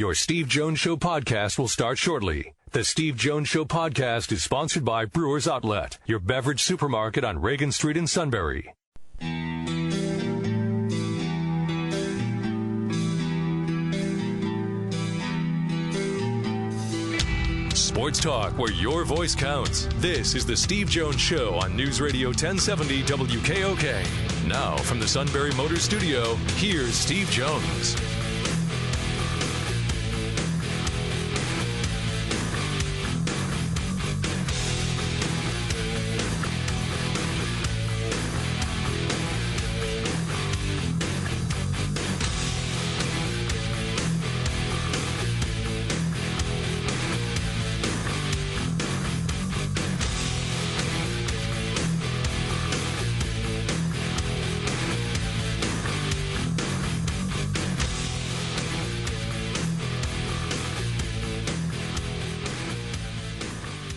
Your Steve Jones Show podcast will start shortly. The Steve Jones Show podcast is sponsored by Brewers Outlet, your beverage supermarket on Reagan Street in Sunbury. Sports talk where your voice counts. This is the Steve Jones Show on News Radio 1070 WKOK. Now from the Sunbury Motors Studio, here's Steve Jones.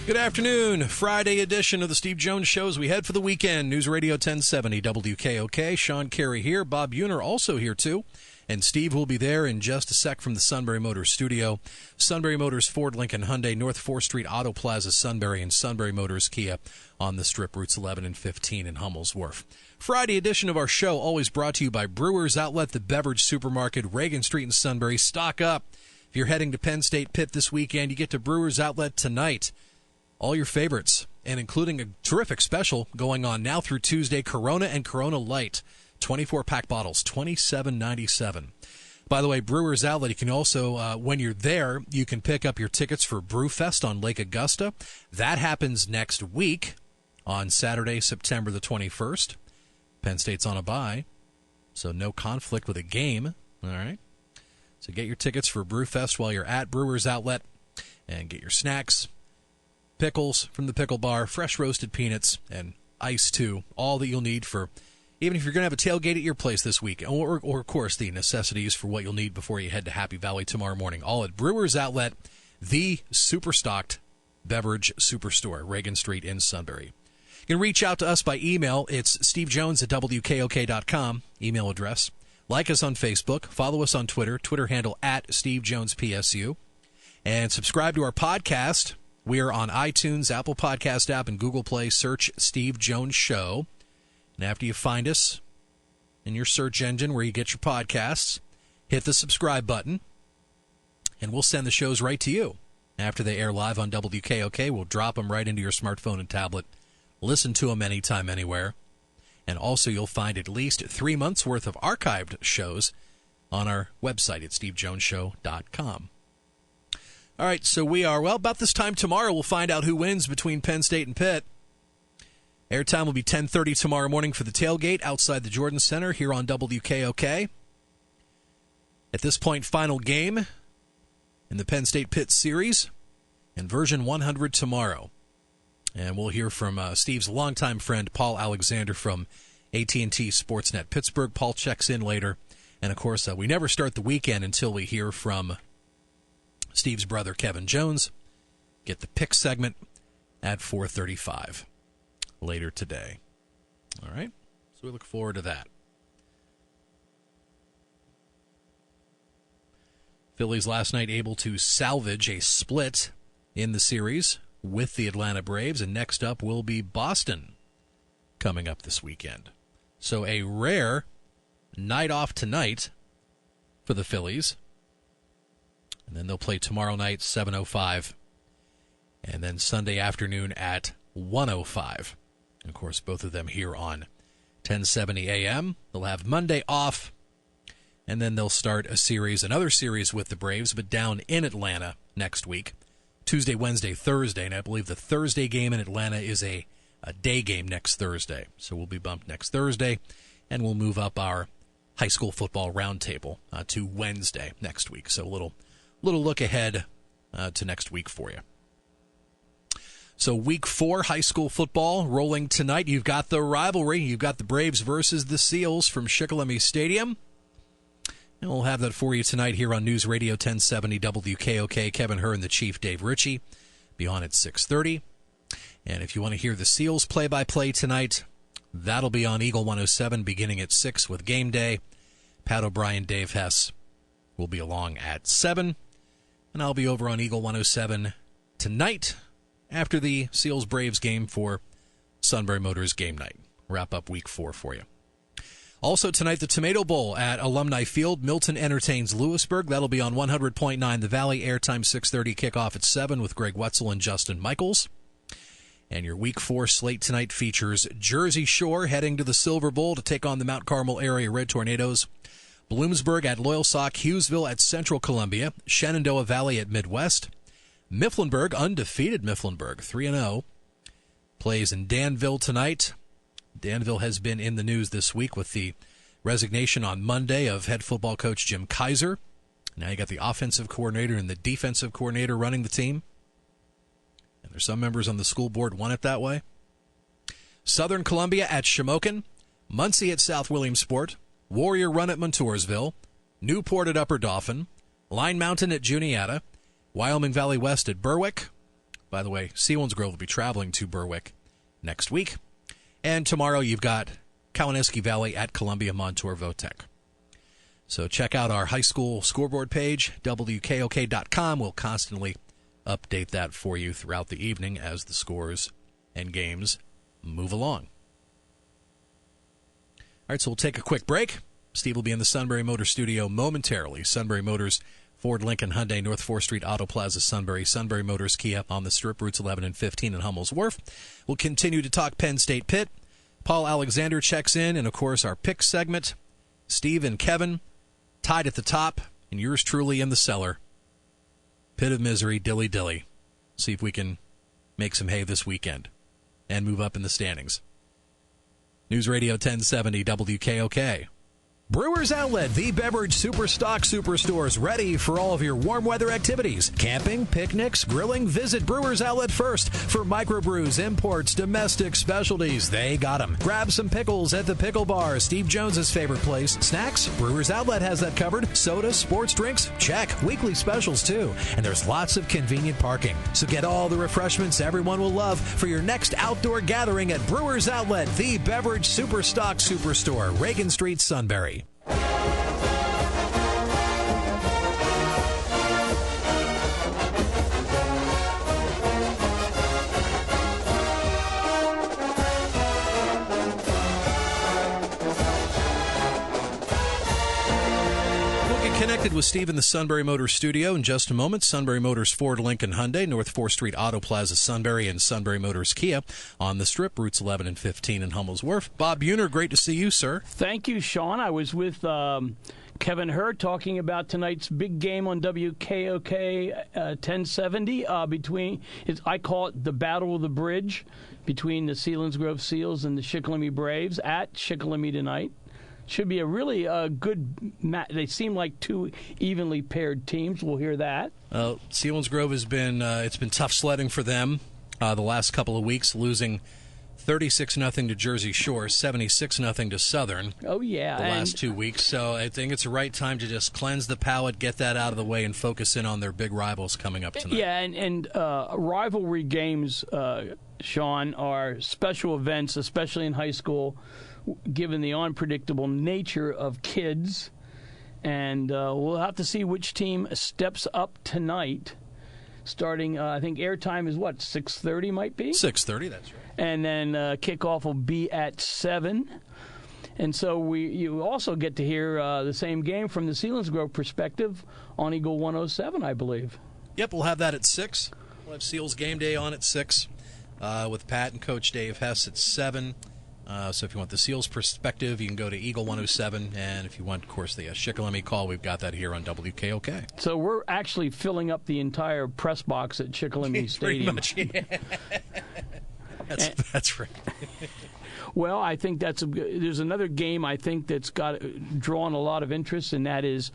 Good afternoon. Friday edition of the Steve Jones Show as we head for the weekend. News Radio 1070 WKOK. Sean Carey here. Bob Buehner also here too. And Steve will be there in just a sec from the Sunbury Motors Studio. Sunbury Motors, Ford, Lincoln, Hyundai, North 4th Street, Auto Plaza, Sunbury, and Sunbury Motors, Kia on the Strip, routes 11 and 15 in Hummel's Wharf. Friday edition of our show always brought to you by Brewers Outlet, the beverage supermarket, Reagan Street in Sunbury. Stock up. If you're heading to Penn State Pitt this weekend, you get to Brewers Outlet tonight. All your favorites, and including a terrific special going on now through Tuesday, Corona and Corona Light, 24-pack bottles, $27.97. By the way, Brewers Outlet, you can also, when you're there, you can pick up your tickets for Brewfest on Lake Augusta. That happens next week on Saturday, September the 21st. Penn State's on a bye, so no conflict with a game. All right. So get your tickets for Brewfest while you're at Brewers Outlet and get your snacks, pickles from the pickle bar, fresh roasted peanuts, and ice too. All that you'll need for, even if you're going to have a tailgate at your place this week, or of course the necessities for what you'll need before you head to Happy Valley tomorrow morning. All at Brewers Outlet, the super stocked beverage superstore, Reagan Street in Sunbury. You can reach out to us by email. It's stevejones@wkok.com, email address. Like us on Facebook, follow us on Twitter handle @SteveJonesPSU, and subscribe to our podcast. We are on iTunes, Apple Podcast app, and Google Play. Search Steve Jones Show. And after you find us in your search engine where you get your podcasts, hit the subscribe button, and we'll send the shows right to you. After they air live on WKOK, we'll drop them right into your smartphone and tablet. Listen to them anytime, anywhere. And also you'll find at least 3 months' worth of archived shows on our website at stevejonesshow.com. All right, so we are, well, about this time tomorrow, we'll find out who wins between Penn State and Pitt. Airtime will be 10:30 tomorrow morning for the tailgate outside the Jordan Center here on WKOK. At this point, final game in the Penn State-Pitt series, and version 100 tomorrow. And we'll hear from Steve's longtime friend, Paul Alexander from AT&T Sportsnet Pittsburgh. Paul checks in later. And, of course, we never start the weekend until we hear from Steve's brother, Kevin Jones. Get the pick segment at 4:35 later today. All right? So we look forward to that. Phillies last night able to salvage a split in the series with the Atlanta Braves. And next up will be Boston coming up this weekend. So a rare night off tonight for the Phillies. And then they'll play tomorrow night, 7:05, and then Sunday afternoon at 1:05. And of course, both of them here on 1070 AM. They'll have Monday off, and then they'll start another series with the Braves, but down in Atlanta next week. Tuesday, Wednesday, Thursday, and I believe the Thursday game in Atlanta is a day game next Thursday. So we'll be bumped next Thursday, and we'll move up our high school football roundtable to Wednesday next week. So a little look ahead to next week for you. So week 4 high school football rolling tonight. You've got the rivalry. You've got the Braves versus the Seals from Shikellamy Stadium. And we'll have that for you tonight here on News Radio 1070 WKOK. Kevin Herr and the Chief Dave Ritchie be on at 6:30. And if you want to hear the Seals play-by-play tonight, that'll be on Eagle 107 beginning at 6 with Game Day. Pat O'Brien, Dave Hess will be along at 7. And I'll be over on Eagle 107 tonight after the Seals-Braves game for Sunbury Motors game night. Wrap up week 4 for you. Also tonight, the Tomato Bowl at Alumni Field. Milton entertains Lewisburg. That'll be on 100.9 The Valley. Airtime 6:30, kickoff at 7 with Greg Wetzel and Justin Michaels. And your week 4 slate tonight features Jersey Shore heading to the Silver Bowl to take on the Mount Carmel area Red Tornadoes. Bloomsburg at Loyalsock, Hughesville at Central Columbia, Shenandoah Valley at Midwest. Mifflinburg, undefeated Mifflinburg, 3-0, plays in Danville tonight. Danville has been in the news this week with the resignation on Monday of head football coach Jim Kaiser. Now you got the offensive coordinator and the defensive coordinator running the team. And there's some members on the school board want it that way. Southern Columbia at Shamokin, Muncie at South Williamsport, Warrior Run at Montoursville, Newport at Upper Dauphin, Line Mountain at Juniata, Wyoming Valley West at Berwick. By the way, Selinsgrove will be traveling to Berwick next week. And tomorrow you've got Kawaneski Valley at Columbia Montour Votech. So check out our high school scoreboard page, WKOK.com. We'll constantly update that for you throughout the evening as the scores and games move along. All right, so we'll take a quick break. Steve will be in the Sunbury Motor Studio momentarily. Sunbury Motors, Ford, Lincoln, Hyundai, North 4th Street, Auto Plaza, Sunbury, Sunbury Motors, Kia on the Strip, routes 11 and 15 in Hummel's Wharf. We'll continue to talk Penn State Pitt. Paul Alexander checks in, and, of course, our pick segment. Steve and Kevin tied at the top, and yours truly in the cellar. Pit of misery, dilly dilly. See if we can make some hay this weekend and move up in the standings. News Radio 1070 WKOK. Brewers Outlet, the beverage superstock superstores, ready for all of your warm weather activities. Camping, picnics, grilling, visit Brewers Outlet first for microbrews, imports, domestic specialties. They got them. Grab some pickles at the Pickle Bar, Steve Jones's favorite place. Snacks, Brewers Outlet has that covered. Soda, sports drinks, check. Weekly specials too. And there's lots of convenient parking. So get all the refreshments everyone will love for your next outdoor gathering at Brewers Outlet, the beverage superstock superstore, Reagan Street, Sunbury. Connected with Steve in the Sunbury Motors studio in just a moment. Sunbury Motors, Ford, Lincoln, Hyundai, North 4th Street, Auto Plaza, Sunbury, and Sunbury Motors, Kia on the Strip, routes 11 and 15 in Hummel's Wharf. Bob Buehner, great to see you, sir. Thank you, Sean. I was with Kevin Hurd talking about tonight's big game on WKOK 1070 I call it the Battle of the Bridge between the Selinsgrove Seals and the Shikellamy Braves at Shikellamy tonight. Should be a really good match. They seem like two evenly paired teams. We'll hear that. Selinsgrove has been it's been tough sledding for them the last couple of weeks, losing 36-0 to Jersey Shore, 76-0 to Southern. Oh yeah, the last 2 weeks. So I think it's the right time to just cleanse the palate, get that out of the way, and focus in on their big rivals coming up tonight. Yeah, and rivalry games, Sean, are special events, especially in high school, given the unpredictable nature of kids. And we'll have to see which team steps up tonight. Starting, I think airtime is what, 6:30 might be? 6:30, that's right. And then kickoff will be at 7. And so you also get to hear the same game from the Selinsgrove perspective on Eagle 107, I believe. Yep, we'll have that at 6. We'll have Seals Game Day on at 6 with Pat and Coach Dave Hess at 7. So if you want the Seals perspective, you can go to Eagle 107. And if you want, of course, the Shikellamy call, we've got that here on WKOK. So we're actually filling up the entire press box at Shikellamy Stadium. Pretty much, yeah. That's right. Well, I think there's another game I think that's drawn a lot of interest, and that is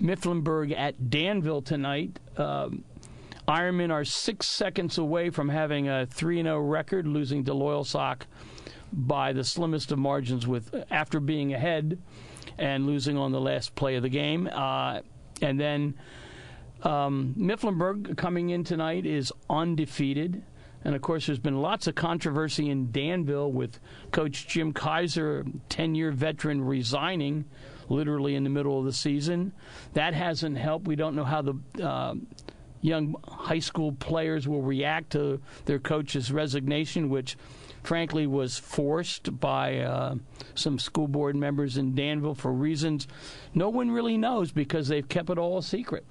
Mifflinburg at Danville tonight. Ironmen are 6 seconds away from having a 3-0 record, losing to Loyalsock by the slimmest of margins after being ahead and losing on the last play of the game. And then Mifflinburg coming in tonight is undefeated. And, of course, there's been lots of controversy in Danville with Coach Jim Kaiser, 10-year veteran, resigning literally in the middle of the season. That hasn't helped. We don't know how the young high school players will react to their coach's resignation, which frankly was forced by some school board members in Danville for reasons no one really knows because they've kept it all a secret.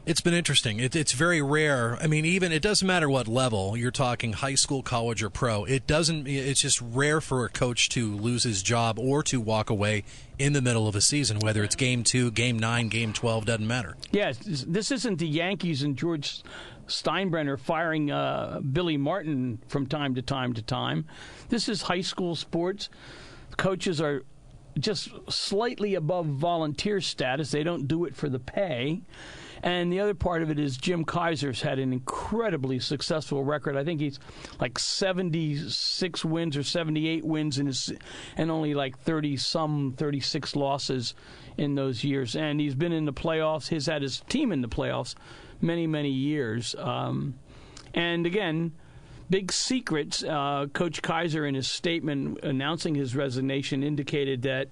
It's been interesting. It's very rare. I mean, even it doesn't matter what level you're talking, high school, college, or pro. It's just rare for a coach to lose his job or to walk away in the middle of a season, whether it's game 2, game 9, game 12, doesn't matter. Yes, this isn't the Yankees and George Steinbrenner firing Billy Martin from time to time to time. This is high school sports. Coaches are just slightly above volunteer status. They don't do it for the pay. And the other part of it is Jim Kaiser's had an incredibly successful record. I think he's like 76 wins or 78 wins and only like 36 losses in those years. And he's been in the playoffs. He's had his team in the playoffs many, many years. And again, big secrets. Coach Kaiser, in his statement announcing his resignation, indicated that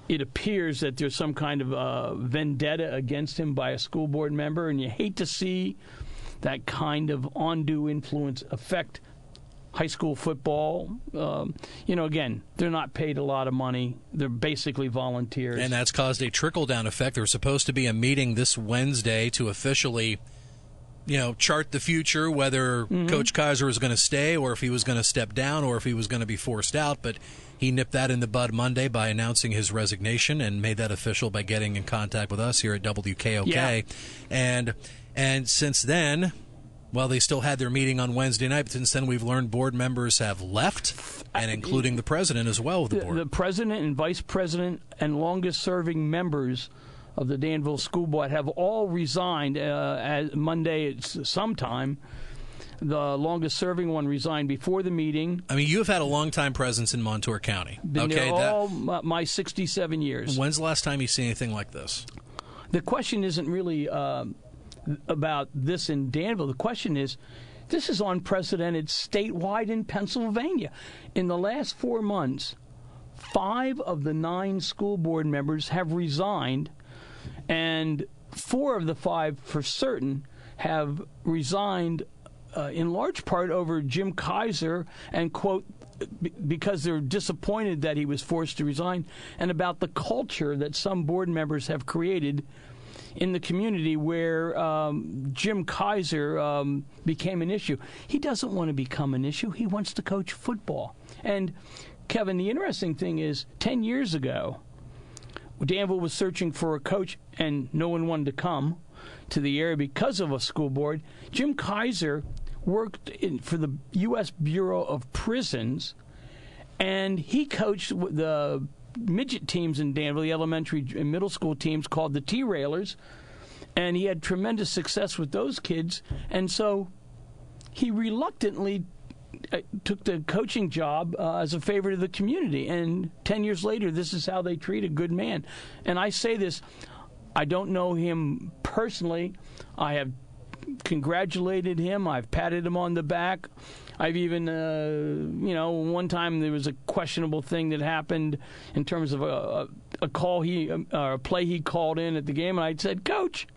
it appears that there's some kind of vendetta against him by a school board member, and you hate to see that kind of undue influence affect high school football. Again, they're not paid a lot of money. They're basically volunteers. And that's caused a trickle-down effect. There was supposed to be a meeting this Wednesday to officially chart the future, whether Coach Kaiser was going to stay or if he was going to step down or if he was going to be forced out. But he nipped that in the bud Monday by announcing his resignation and made that official by getting in contact with us here at WKOK. Yeah. And since then, well, they still had their meeting on Wednesday night, but since then we've learned board members have left, and including the president as well of the board. The president and vice president and longest-serving members of the Danville School Board have all resigned Monday sometime. The longest-serving one resigned before the meeting. I mean, you have had a long-time presence in Montour County. Been there all my 67 years. When's the last time you see anything like this? The question isn't really about this in Danville. The question is, this is unprecedented statewide in Pennsylvania. In the last 4 months, 5 of the 9 school board members have resigned, and 4 of the 5 for certain have resigned in large part over Jim Kaiser and, quote, because they're disappointed that he was forced to resign, and about the culture that some board members have created in the community where Jim Kaiser became an issue. He doesn't want to become an issue. He wants to coach football. And, Kevin, the interesting thing is 10 years ago, Danville was searching for a coach, and no one wanted to come to the area because of a school board. Jim Kaiser worked for the U.S. Bureau of Prisons, and he coached the midget teams in Danville, the elementary and middle school teams called the T-Railers, and he had tremendous success with those kids, and so he reluctantly took the coaching job as a favor to the community, and 10 years later, this is how they treat a good man. And I say this, I don't know him personally. I have congratulated him. I've patted him on the back. I've even, one time there was a questionable thing that happened in terms of a play he called in at the game, and I said, "Coach,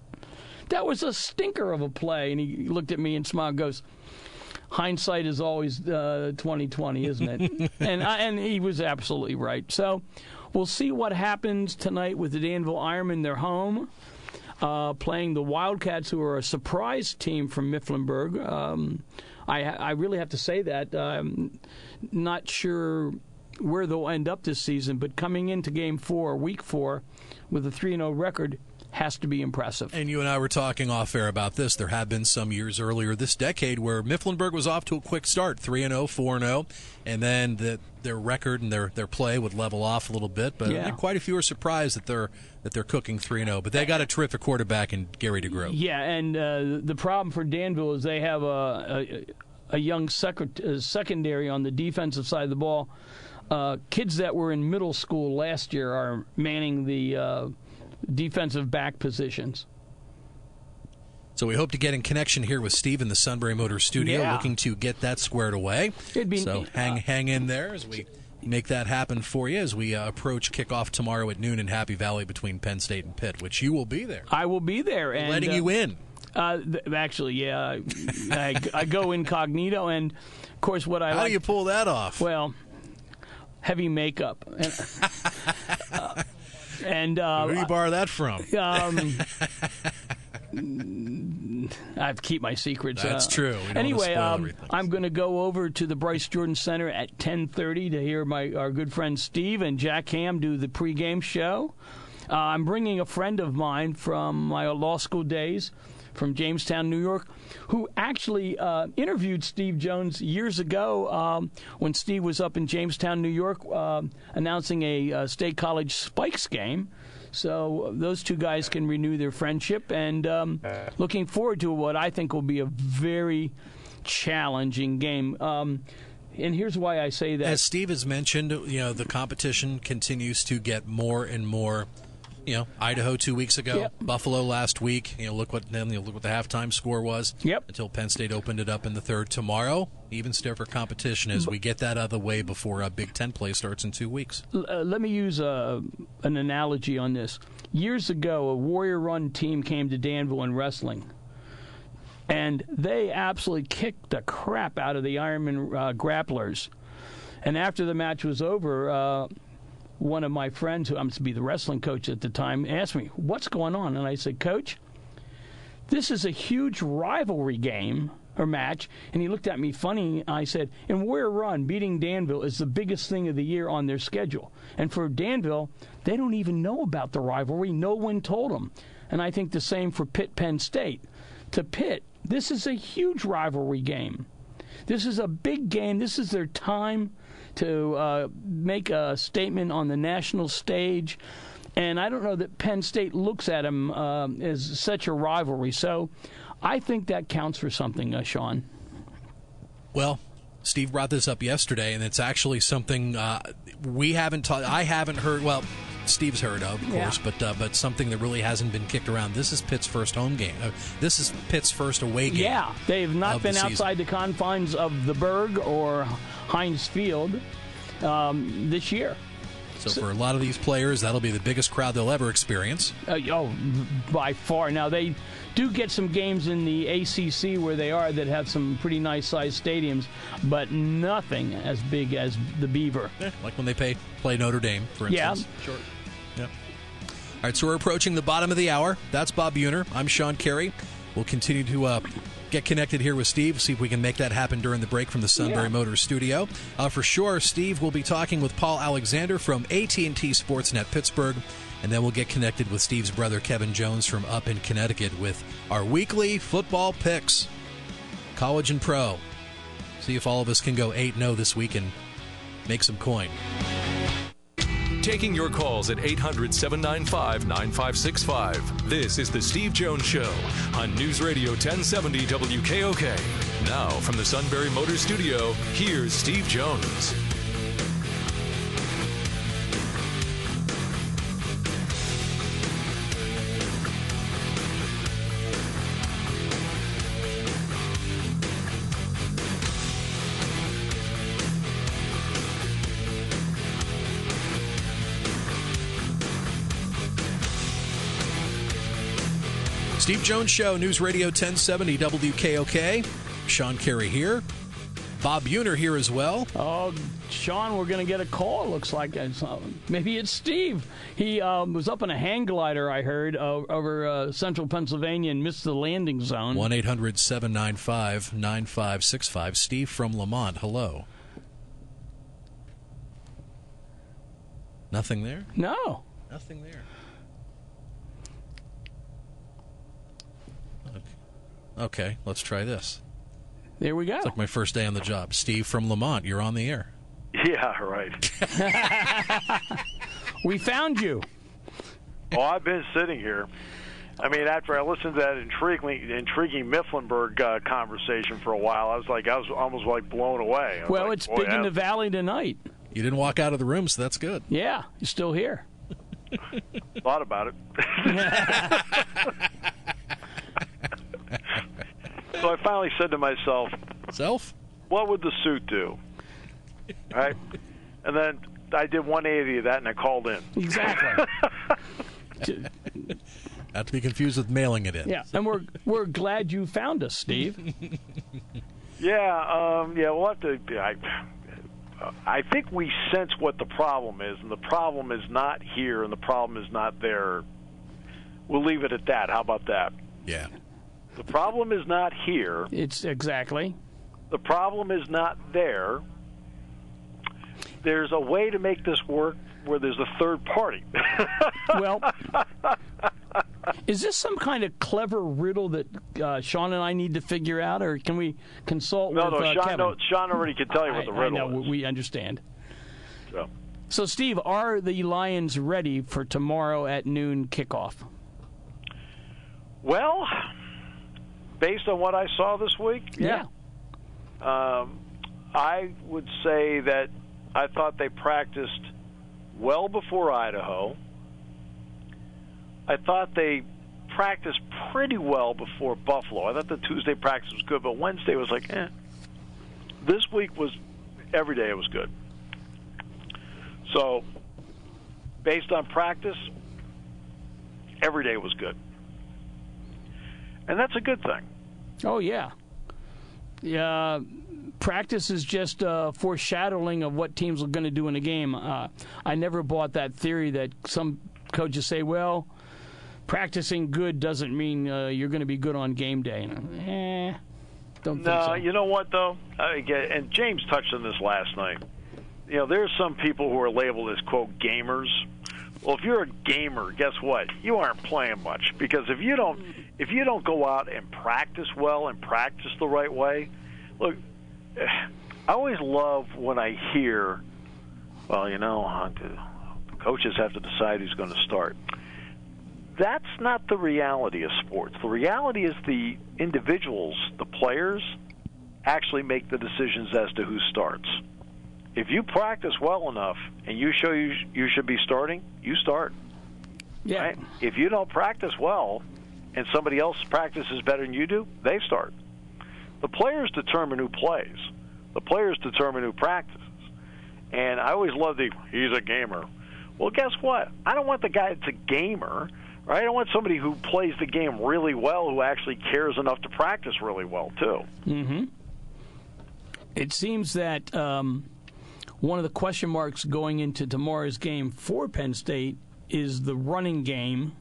that was a stinker of a play." And he looked at me and smiled and goes, "Hindsight is always 20/20, isn't it?" and he was absolutely right. So we'll see what happens tonight with the Danville Ironmen. They're home, playing the Wildcats, who are a surprise team from Mifflinburg. I really have to say that. I'm not sure where they'll end up this season, but coming into Game 4, Week 4, with a 3-0 record, has to be impressive. And you and I were talking off air about this. There have been some years earlier this decade where Mifflinburg was off to a quick start, 3-0, 4-0, and then their record and their play would level off a little bit. But I think quite a few are surprised that they're cooking 3-0. But they got a terrific quarterback in Gary DeGroat. Yeah, and the problem for Danville is they have a young secondary on the defensive side of the ball. Kids that were in middle school last year are manning the defensive back positions. So we hope to get in connection here with Steve in the Sunbury Motor Studio, looking to get that squared away. So hang in there as we make that happen for you as we approach kickoff tomorrow at noon in Happy Valley between Penn State and Pitt, which you will be there. I will be there. And letting you in. Actually, yeah. I go incognito, and, of course, what I How do you pull that off? Well, heavy makeup. And who do you borrow that from? I have to keep my secrets. That's true. Anyway, I'm going to go over to the Bryce Jordan Center at 10:30 to hear our good friend Steve and Jack Ham do the pregame show. I'm bringing a friend of mine from my law school days from Jamestown, New York, who actually interviewed Steve Jones years ago when Steve was up in Jamestown, New York, announcing a State College Spikes game. So those two guys can renew their friendship, and looking forward to what I think will be a very challenging game. And here's why I say that. As Steve has mentioned, the competition continues to get more and more. Idaho 2 weeks ago, yep. Buffalo last week. Look what the halftime score was. Yep. Until Penn State opened it up in the third. Tomorrow, even stiffer competition as we get that out of the way before Big Ten play starts in 2 weeks. Let me use an analogy on this. Years ago, a Warrior Run team came to Danville in wrestling, and they absolutely kicked the crap out of the Ironman grapplers. And after the match was over, one of my friends, who happens to be the wrestling coach at the time, asked me, "What's going on?" And I said, "Coach, this is a huge rivalry game or match." And he looked at me funny. I said, "In Warrior Run, beating Danville is the biggest thing of the year on their schedule. And for Danville, they don't even know about the rivalry. No one told them." And I think the same for Pitt, Penn State. To Pitt, this is a huge rivalry game. This is a big game. This is their time to make a statement on the national stage. And I don't know that Penn State looks at them as such a rivalry. So I think that counts for something, Sean. Well, Steve brought this up yesterday, and it's actually something we haven't taught. I haven't heard. Well, Steve's heard of course, but something that really hasn't been kicked around. This is Pitt's first home game. This is Pitt's first away game. Yeah, they've not been outside the confines of the Berg or Heinz Field this year. So for a lot of these players, that'll be the biggest crowd they'll ever experience. By far. Now, they do get some games in the ACC where they are that have some pretty nice-sized stadiums, but nothing as big as the Beaver. Yeah, like when they play Notre Dame, for instance. Yeah. Sure. Yep. All right, so we're approaching the bottom of the hour. That's Bob Buehner. I'm Sean Carey. We'll continue to get connected here with Steve, see if we can make that happen during the break from the Sunbury Motors studio. For sure, Steve will be talking with Paul Alexander from AT&T Sportsnet Pittsburgh, and then we'll get connected with Steve's brother Kevin Jones from up in Connecticut with our weekly football picks, college and pro. See if all of us can go 8-0 this week and make some coin. Taking your calls at 800-795-9565. This is the Steve Jones Show on News Radio 1070 WKOK. Now from the Sunbury Motors studio, here's Steve Jones. Steve Jones Show, News Radio 1070 WKOK. Sean Carey here. Bob Buehner here as well. Oh, Sean, we're going to get a call, looks like. Maybe it's Steve. He was up in a hang glider, I heard, over central Pennsylvania and missed the landing zone. 1-800-795-9565. Steve from Lamont, hello. Nothing there? No. Nothing there. Okay, let's try this. There we go. It's like my first day on the job. Steve from Lamont, you're on the air. Yeah, right. We found you. Oh, I've been sitting here. I mean, after I listened to that intriguing Mifflinburg conversation for a while, I was almost like blown away. Well, it's big in the Valley tonight. You didn't walk out of the room, so that's good. Yeah, you're still here. Thought about it. So I finally said to myself, Self? what would the suit do? Right? And then I did 180 of that, and I called in. Exactly. Not to be confused with mailing it in. Yeah, and we're glad you found us, Steve. Yeah, we'll have to. I think we sense what the problem is, and the problem is not here, and the problem is not there. We'll leave it at that. How about that? Yeah. The problem is not here. It's exactly. The problem is not there. There's a way to make this work where there's a third party. Well, is this some kind of clever riddle that Sean and I need to figure out, or can we consult with Kevin? Sean already can tell you what the riddle is. We understand. So, Steve, are the Lions ready for tomorrow at noon kickoff? Well, based on what I saw this week, yeah. I would say that I thought they practiced well before Idaho. I thought they practiced pretty well before Buffalo. I thought the Tuesday practice was good, but Wednesday was like, eh. This week was, every day it was good. So, based on practice, every day was good. And that's a good thing. Oh, yeah. Yeah. Practice is just foreshadowing of what teams are going to do in a game. I never bought that theory that some coaches say, well, practicing good doesn't mean you're going to be good on game day. Don't think so. You know what, though? And James touched on this last night. You know, there's some people who are labeled as, quote, gamers. Well, if you're a gamer, guess what? You aren't playing much. Because if you don't go out and practice well and practice the right way, look, I always love when I hear, well, you know, the coaches have to decide who's going to start. That's not the reality of sports. The reality is the individuals, the players, actually make the decisions as to who starts. If you practice well enough and you show you should be starting, you start. Yeah. Right? If you don't practice well and somebody else practices better than you do, they start. The players determine who plays. The players determine who practices. And I always love he's a gamer. Well, guess what? I don't want the guy that's a gamer, right? I want somebody who plays the game really well, who actually cares enough to practice really well, too. Mm-hmm. It seems that one of the question marks going into tomorrow's game for Penn State is the running game.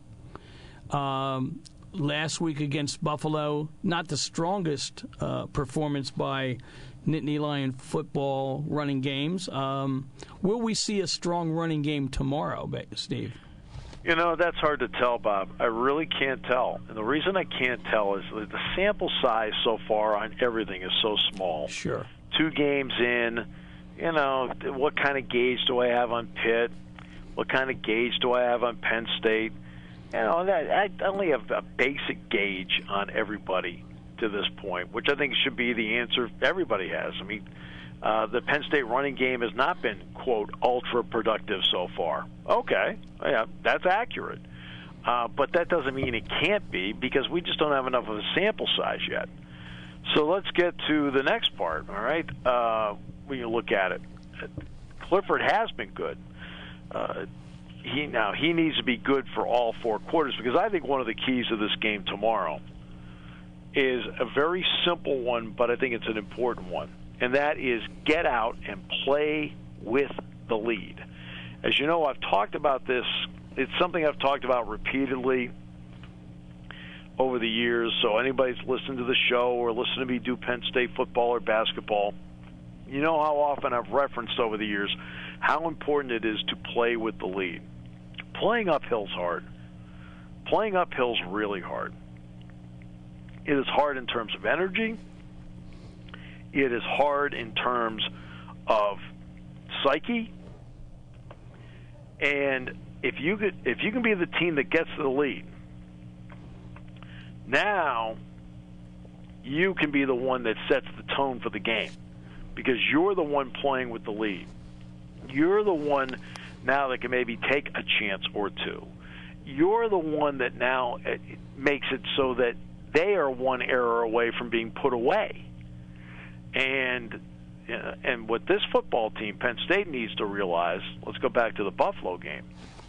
Last week against Buffalo, not the strongest performance by Nittany Lion football running games. Will we see a strong running game tomorrow, Steve? You know, that's hard to tell, Bob. I really can't tell. And the reason I can't tell is that the sample size so far on everything is so small. Sure. 2 games in, you know, what kind of gauge do I have on Pitt? What kind of gauge do I have on Penn State? You know, I only have a basic gauge on everybody to this point, which I think should be the answer everybody has. I mean, the Penn State running game has not been, quote, ultra-productive so far. Okay, yeah, that's accurate. But that doesn't mean it can't be, because we just don't have enough of a sample size yet. So let's get to the next part, all right? When you look at it, Clifford has been good. He needs to be good for all 4 quarters, because I think one of the keys of this game tomorrow is a very simple one, but I think it's an important one, and that is get out and play with the lead. As you know, I've talked about this. It's something I've talked about repeatedly over the years, so anybody's listened to the show or listened to me do Penn State football or basketball, you know how often I've referenced over the years how important it is to play with the lead. Playing uphill's hard. Playing uphill's really hard. It is hard in terms of energy. It is hard in terms of psyche. And if you can be the team that gets the lead, now you can be the one that sets the tone for the game, because you're the one playing with the lead. You're the one now that can maybe take a chance or two. You're the one that now makes it so that they are one error away from being put away. And and what this football team, Penn State, needs to realize, let's go back to the Buffalo game,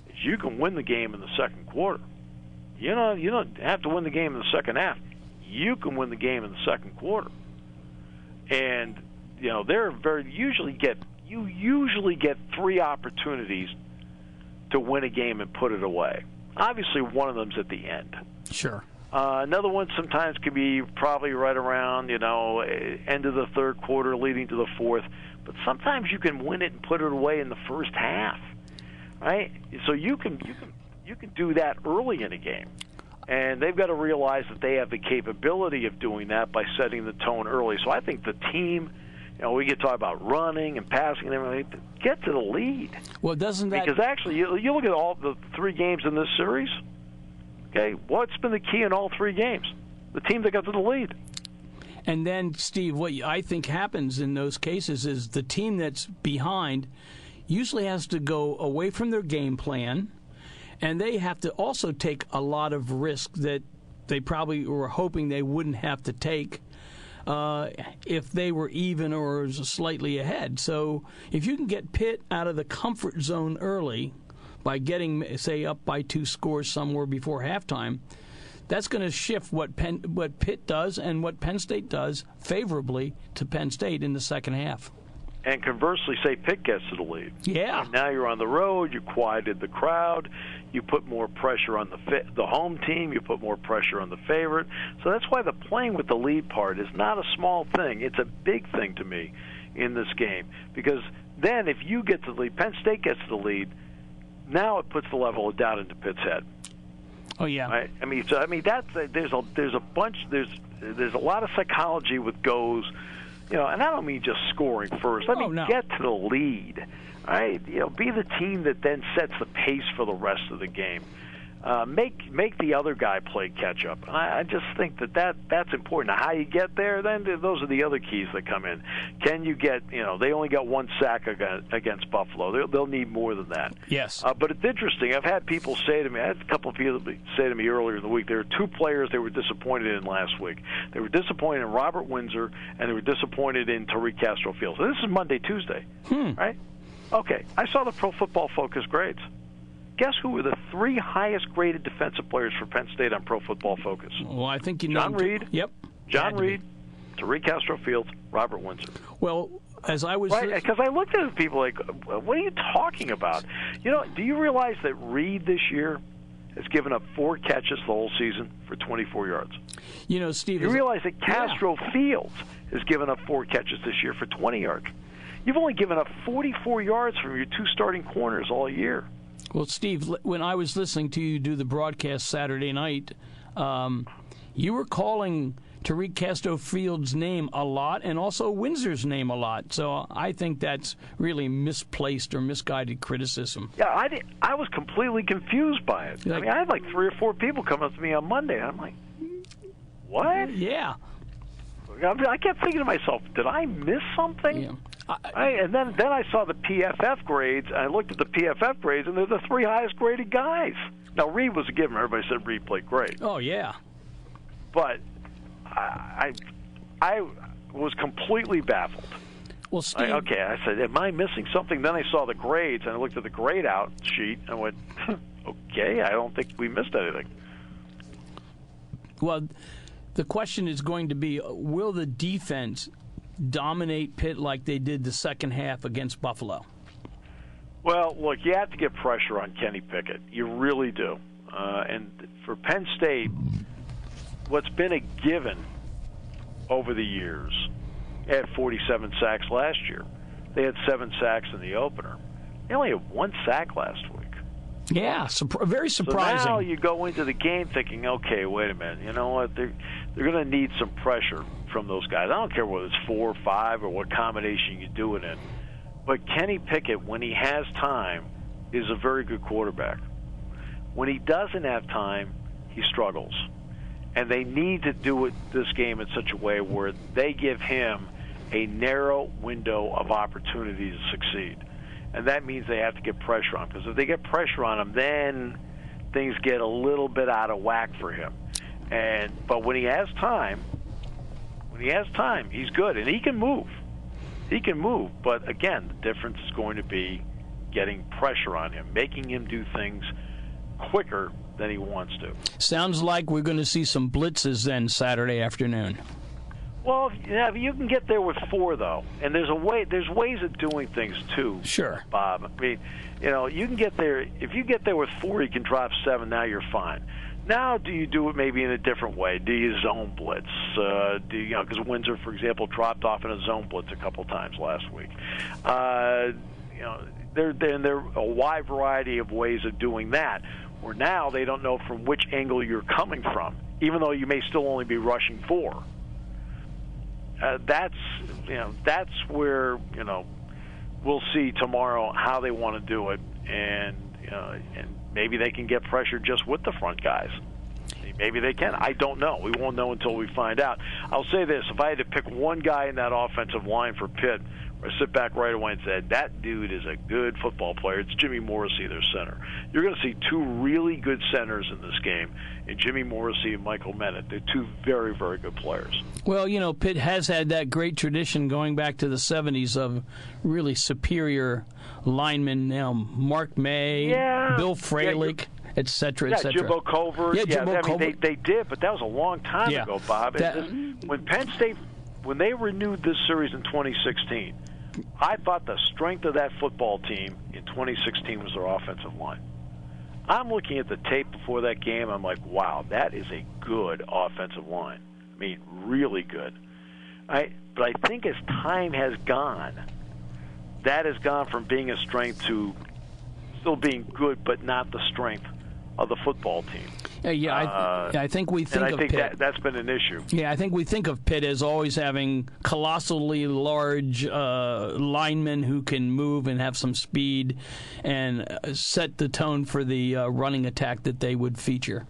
is you can win the game in the second quarter. You don't have to win the game in the second half. You can win the game in the second quarter. And, you usually get 3 opportunities to win a game and put it away. Obviously, one of them's at the end. Sure. Another one sometimes could be probably right around, end of the third quarter leading to the fourth. But sometimes you can win it and put it away in the first half, right? So you can do that early in a game. And they've got to realize that they have the capability of doing that by setting the tone early. So I think the team, we get talk about running and passing and everything, get to the lead. Well, doesn't that... Because actually, you look at all the 3 games in this series, okay, what's been the key in all 3 games? The team that got to the lead. And then, Steve, what I think happens in those cases is the team that's behind usually has to go away from their game plan, and they have to also take a lot of risk that they probably were hoping they wouldn't have to take if they were even or slightly ahead. So if you can get Pitt out of the comfort zone early by getting, say, up by 2 scores somewhere before halftime, that's going to shift what Pitt does and what Penn State does favorably to Penn State in the second half. And conversely, say Pitt gets to the lead. Yeah. And now you're on the road. You quieted the crowd. You put more pressure on the home team. You put more pressure on the favorite. So that's why the playing with the lead part is not a small thing. It's a big thing to me in this game. Because then if you get to the lead, Penn State gets to the lead, now it puts the level of doubt into Pitt's head. Oh yeah. Right? That's there's a lot of psychology with goes. And I don't mean just scoring first. Let me get to the lead, right? Be the team that then sets the pace for the rest of the game. Make the other guy play catch up. And I just think that's important. Now, how you get there, then those are the other keys that come in. Can you get? They only got 1 sack against Buffalo. They'll need more than that. Yes. But it's interesting. I've had people say to me. I had a couple of people say to me earlier in the week. There were 2 players they were disappointed in last week. They were disappointed in Robert Windsor, and they were disappointed in Tariq Castro-Fields. So this is Monday, Tuesday, right? Okay. I saw the Pro Football Focus grades. Guess who were the 3 highest-graded defensive players for Penn State on Pro Football Focus? Well, I think you know. John Reed. Yep. John Reed, Tariq Castro-Fields, Robert Windsor. Well, as I was... Right, because I looked at people like, what are you talking about? Do you realize that Reed this year has given up 4 catches the whole season for 24 yards? Steve... You realize that Castro-Fields has given up 4 catches this year for 20 yards. You've only given up 44 yards from your 2 starting corners all year. Well, Steve, when I was listening to you do the broadcast Saturday night, you were calling Tariq Castro-Fields' name a lot and also Windsor's name a lot. So I think that's really misplaced or misguided criticism. Yeah, I was completely confused by it. I had like 3 or 4 people come up to me on Monday. I'm like, what? Yeah. I kept thinking to myself, did I miss something? Yeah. And then I saw the PFF grades, and I looked at the PFF grades, and they're the 3 highest-graded guys. Now, Reed was a given. Everybody said Reed played great. Oh, yeah. But I was completely baffled. Well, Steve... I said, am I missing something? Then I saw the grades, and I looked at the grade-out sheet, and I went, okay, I don't think we missed anything. Well, the question is going to be, will the defense dominate Pitt like they did the second half against Buffalo? Well, look, you have to get pressure on Kenny Pickett. You really do. And for Penn State, what's been a given over the years, they had 47 sacks last year. They had 7 sacks in the opener. They only had 1 sack last week. Yeah, very surprising. So now you go into the game thinking, okay, wait a minute. You know what? They're going to need some pressure from those guys. I don't care whether it's 4 or 5 or what combination you do it in. But Kenny Pickett, when he has time, is a very good quarterback. When he doesn't have time, he struggles. And they need to do it this game in such a way where they give him a narrow window of opportunity to succeed. And that means they have to get pressure on him. Because if they get pressure on him, then things get a little bit out of whack for him. But when he has time, he's good. And he can move. He can move, but again, the difference is going to be getting pressure on him, making him do things quicker than he wants to. Sounds like we're going to see some blitzes then Saturday afternoon. Well, yeah, you can get there with 4 though, and there's ways of doing things too. Sure, Bob. I mean, you can get there. If you get there with 4, you can drop 7. Now you're fine. Now, do you do it maybe in a different way? Do you zone blitz? Because Windsor, for example, dropped off in a zone blitz a couple times last week. There are a wide variety of ways of doing that. Where now they don't know from which angle you're coming from, even though you may still only be rushing 4. That's where we'll see tomorrow how they want to do it, and maybe they can get pressure just with the front guys. Maybe they can. I don't know. We won't know until we find out. I'll say this: if I had to pick one guy in that offensive line for Pitt, I sit back right away and said, that dude is a good football player. It's Jimmy Morrissey, their center. You're going to see 2 really good centers in this game, in Jimmy Morrissey and Michael Mennett. They're 2 very, very good players. Well, Pitt has had that great tradition going back to the 70s of really superior linemen. Mark May, Bill Fralick. Et cetera, et cetera. Jimbo Covert. They did, but that was a long time ago, Bob. When Penn State, when they renewed this series in 2016, I thought the strength of that football team in 2016 was their offensive line. I'm looking at the tape before that game. I'm like, wow, that is a good offensive line. I mean, really good. But I think as time has gone, that has gone from being a strength to still being good, but not the strength of the football team. I think we think of Pitt. That's been an issue. Yeah, I think we think of Pitt as always having colossally large linemen who can move and have some speed and set the tone for the running attack that they would feature.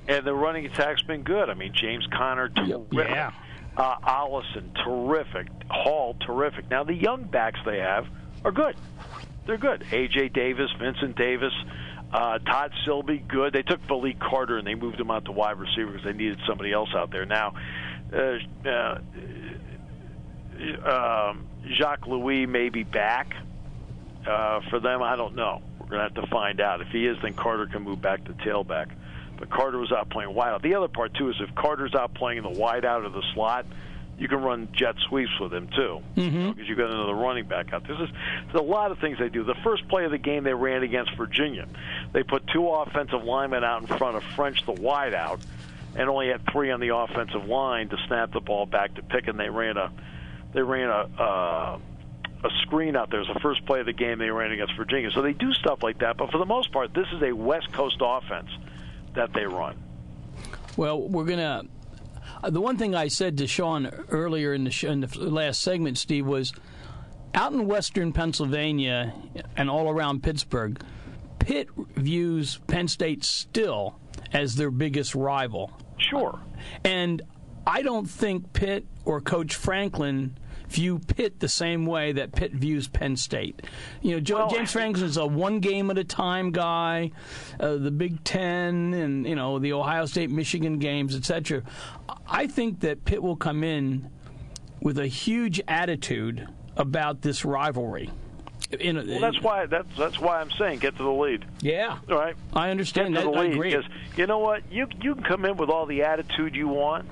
And the running attack's been good. I mean, James Conner, terrific. Yeah. Allison, terrific. Hall, terrific. Now, the young backs they have are good. They're good. A.J. Davis, Vincent Davis, Todd Silby, good. They took Malik Carter and they moved him out to wide receiver because they needed somebody else out there. Now, Jacques Louis may be back for them. I don't know. We're going to have to find out. If he is, then Carter can move back to tailback. But Carter was out playing wide out. The other part, too, is if Carter's out playing in the wide out of the slot, you can run jet sweeps with him, too, because you've got another running back out. There's a lot of things they do. The first play of the game they ran against Virginia, they put 2 offensive linemen out in front of French, the wide out, and only had 3 on the offensive line to snap the ball back to Pick, and they ran a screen out there. It was the first play of the game they ran against Virginia. So they do stuff like that, but for the most part, this is a West Coast offense that they run. Well, we're going to... the one thing I said to Sean earlier in the last segment, Steve, was out in western Pennsylvania and all around Pittsburgh, Pitt views Penn State still as their biggest rival. Sure. And I don't think Pitt or Coach Franklin view Pitt the same way that Pitt views Penn State. James Franklin's a one-game-at-a-time guy, the Big Ten and, the Ohio State-Michigan games, etc. I think that Pitt will come in with a huge attitude about this rivalry. Well, that's why I'm saying get to the lead. Yeah. All right. I understand that. I agree. Because you know what? You can come in with all the attitude you want,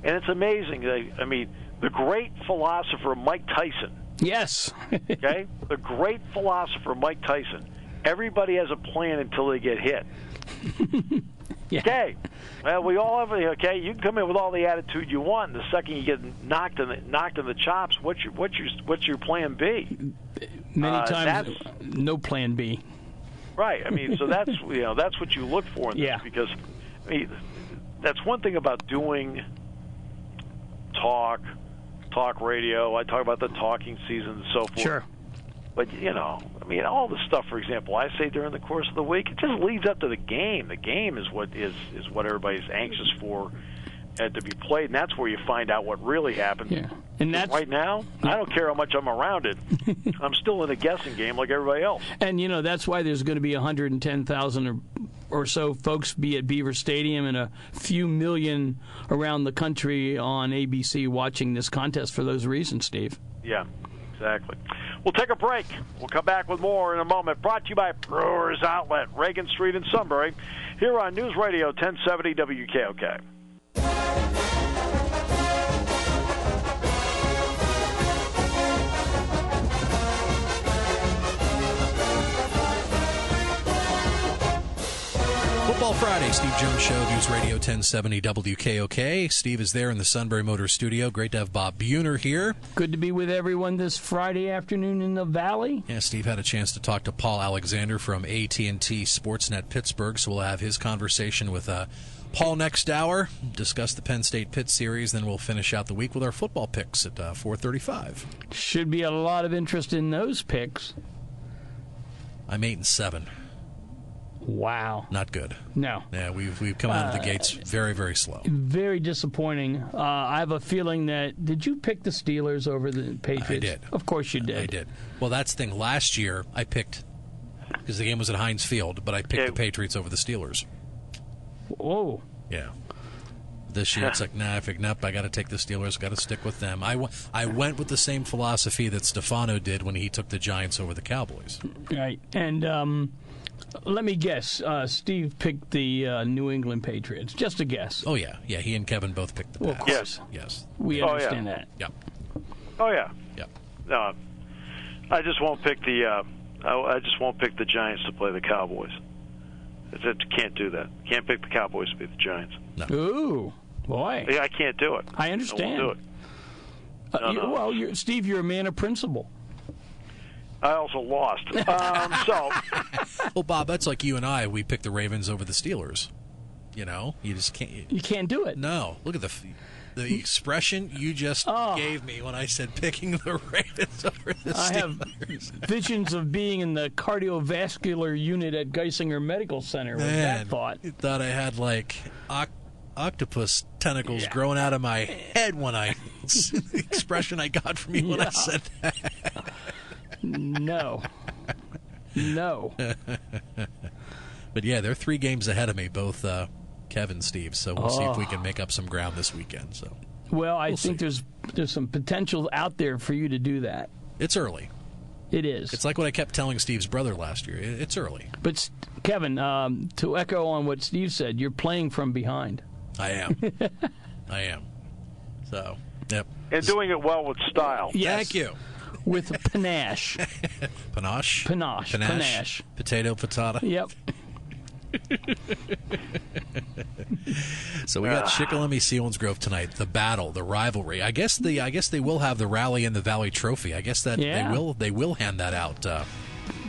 and it's amazing. I mean, the great philosopher Mike Tyson. Yes. Okay? The great philosopher Mike Tyson. Everybody has a plan until they get hit. Yeah. Okay. Well, we all have. Okay, you can come in with all the attitude you want, and the second you get knocked in the chops, what's your plan B? Many times, no plan B. Right. I mean, so that's that's what you look for in this, because I mean, that's one thing about doing talk radio. I talk about the talking season and so forth. Sure. But, I mean, all the stuff, for example, I say during the course of the week, it just leads up to the game. The game is what everybody's anxious for to be played, and that's where you find out what really happened. Yeah. And that's right now, I don't care how much I'm around it. I'm still in a guessing game like everybody else. And, that's why there's going to be 110,000 or so folks be at Beaver Stadium and a few million around the country on ABC watching this contest for those reasons, Steve. Yeah. Exactly. We'll take a break. We'll come back with more in a moment. Brought to you by Brewers Outlet, Reagan Street in Sunbury, here on News Radio 1070 WKOK. Football Friday, Steve Jones Show, News Radio 1070 WKOK. Steve is there in the Sunbury Motor Studio. Great to have Bob Buehner here. Good to be with everyone this Friday afternoon in the Valley. Yeah, Steve had a chance to talk to Paul Alexander from AT&T Sportsnet Pittsburgh, so we'll have his conversation with Paul next hour, discuss the Penn State Pitt series, then we'll finish out the week with our football picks at 4:35. Should be a lot of interest in those picks. I'm 8-7. Wow. Not good. No. Yeah, we've come out of the gates very, very slow. Very disappointing. I have a feeling that... Did you pick the Steelers over the Patriots? I did. Of course you did. I did. Well, that's the thing. Last year, I picked... Because the game was at Heinz Field, but I picked the Patriots over the Steelers. Oh. Yeah. This year, it's like, nah, I figured, nope, I got to take the Steelers, got to stick with them. I went with the same philosophy that Stefano did when he took the Giants over the Cowboys. Right. And... let me guess. Steve picked the New England Patriots. Just a guess. Oh, yeah. Yeah, he and Kevin both picked the Pats. Well, of course. Yes. We understand that. Yep. Oh yeah. Yep. No, I just won't pick the. I just won't pick the Giants to play the Cowboys. I can't do that. Can't pick the Cowboys to beat the Giants. No. Ooh, boy. Yeah, I can't do it. I understand. I won't do it. No. Well, Steve, you're a man of principle. I also lost. So, well, Bob, that's like you and I. We picked the Ravens over the Steelers. You know, you just can't. You can't do it. No, look at the expression you just gave me when I said picking the Ravens over the Steelers. I have visions of being in the cardiovascular unit at Geisinger Medical Center with that thought. You thought I had like octopus tentacles growing out of my head when the expression I got from you when I said that. No. But yeah, they're 3 games ahead of me, both Kev and Steve. So we'll see if we can make up some ground this weekend. So, well, I think there's some potential out there for you to do that. It's early. It is. It's like what I kept telling Steve's brother last year. It's early. But Kevin, to echo on what Steve said, you're playing from behind. I am. I am. So, yep. And doing it well with style. Yes. Thank you. With panache. Panache? Panache. Potato, patata. Yep. So we got Shikellamy Selinsgrove tonight. The battle, the rivalry. I guess they will have the Rally in the Valley Trophy. I guess that they will hand that out.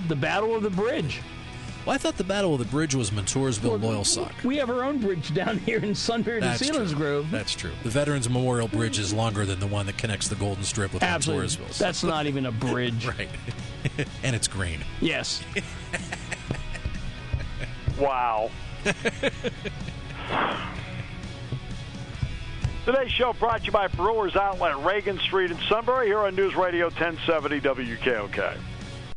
The Battle of the Bridge. Well, I thought the Battle of the Bridge was Montoursville Loyalsock. We have our own bridge down here in Sunbury to Selinsgrove. That's true. The Veterans Memorial Bridge is longer than the one that connects the Golden Strip with Montoursville. So. That's not even a bridge. Right. And it's green. Yes. Wow. Today's show brought to you by Brewers Outlet, Reagan Street in Sunbury, here on News Radio 1070 WKOK.